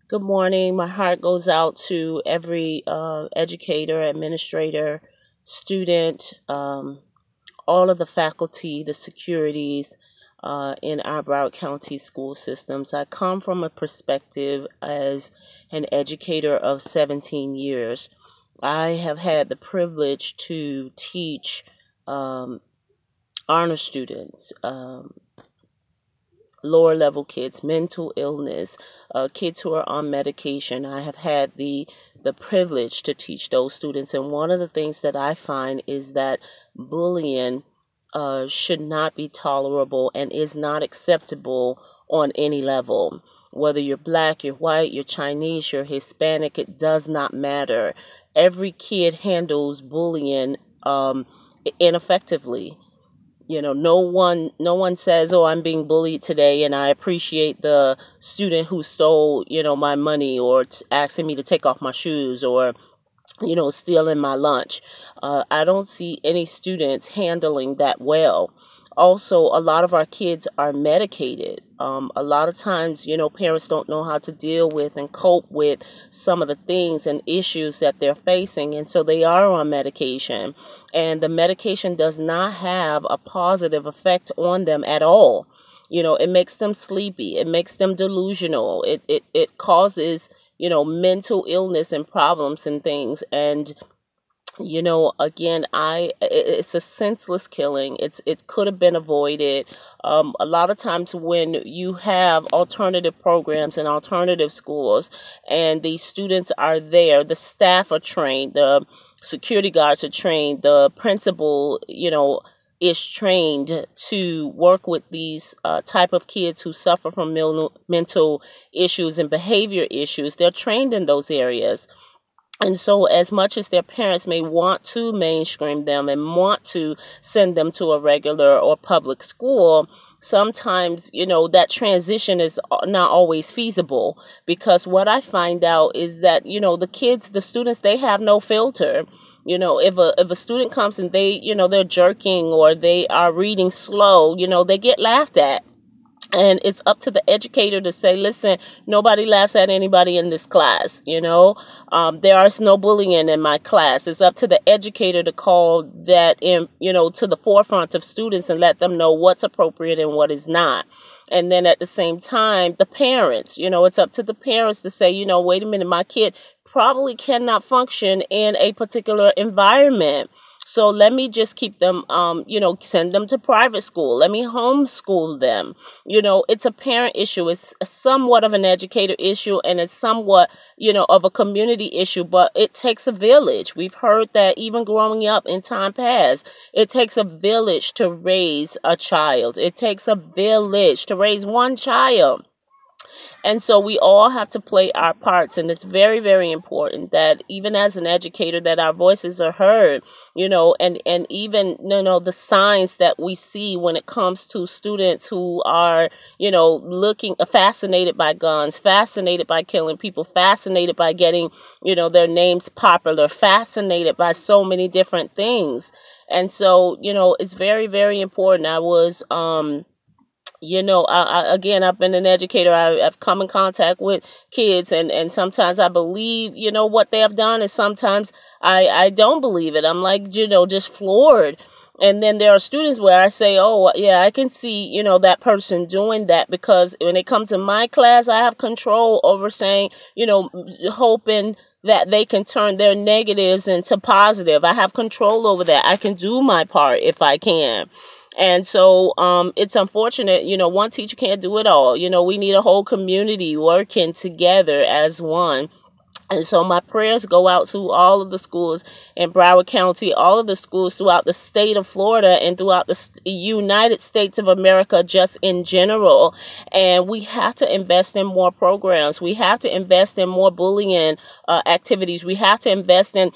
Good morning. My heart goes out to every educator, administrator, student, all of the faculty, the securities in our Broward County school systems. I come from a perspective as an educator of 17 years. I have had the privilege to teach um, honor students, lower level kids, mental illness, kids who are on medication. I have had the privilege to teach those students, and one of the things that I find is that bullying should not be tolerable and is not acceptable on any level. Whether you're black, you're white, you're Chinese, you're Hispanic, it does not matter. Every kid handles bullying ineffectively. No one says, "Oh, I'm being bullied today," and I appreciate the student who stole, my money, or asking me to take off my shoes, or stealing my lunch. I don't see any students handling that well. Also, a lot of our kids are medicated. A lot of times, parents don't know how to deal with and cope with some of the things and issues that they're facing, and so they are on medication. And the medication does not have a positive effect on them at all. It makes them sleepy. It makes them delusional. It causes mental illness and problems and things. And again, it's a senseless killing. It could have been avoided. A lot of times when you have alternative programs and alternative schools, and the students are there, the staff are trained, the security guards are trained, the principal, is trained to work with these type of kids who suffer from mental issues and behavior issues. They're trained in those areas. And so, as much as their parents may want to mainstream them and want to send them to a regular or public school, sometimes, that transition is not always feasible. Because what I find out is that, the kids, the students, they have no filter. If a student comes and they're jerking or they are reading slow, they get laughed at. And it's up to the educator to say, listen, nobody laughs at anybody in this class. There is no bullying in my class. It's up to the educator to call that to the forefront of students and let them know what's appropriate and what is not. And then at the same time, the parents, it's up to the parents to say, wait a minute, my kid probably cannot function in a particular environment. So let me just keep them, send them to private school. Let me homeschool them. It's a parent issue. It's somewhat of an educator issue, and it's somewhat, of a community issue, but it takes a village. We've heard that even growing up in time past, it takes a village to raise a child. It takes a village to raise one child. And so we all have to play our parts, and it's very, very important that even as an educator that our voices are heard, and even, the signs that we see when it comes to students who are, looking fascinated by guns, fascinated by killing people, fascinated by getting, their names popular, fascinated by so many different things. And so, it's very, very important. Again, I've been an educator. I've come in contact with kids, and sometimes I believe, what they have done, and sometimes I don't believe it. I'm like, just floored. And then there are students where I say, oh, yeah, I can see, that person doing that, because when it comes to my class, I have control over saying, hoping that they can turn their negatives into positive. I have control over that. I can do my part if I can. And so it's unfortunate, one teacher can't do it all. We need a whole community working together as one. And so my prayers go out to all of the schools in Broward County, all of the schools throughout the state of Florida and throughout the United States of America, just in general. And we have to invest in more programs. We have to invest in more bullying activities. We have to invest in,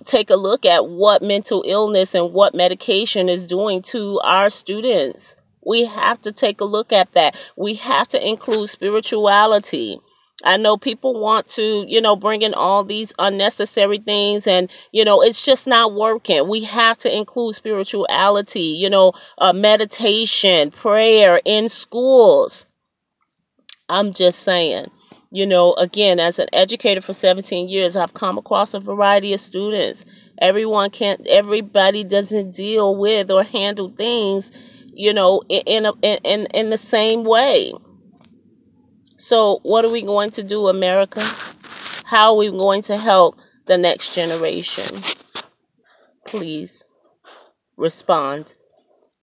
take a look at what mental illness and what medication is doing to our students. We have to take a look at that. We have to include spirituality. I know people want to, bring in all these unnecessary things, and, it's just not working. We have to include spirituality, meditation, prayer in schools. I'm just saying, You know, again, as an educator for 17 years, I've come across a variety of students. Everybody doesn't deal with or handle things, you know, in the same way. So what are we going to do, America? How are we going to help the next generation? Please respond.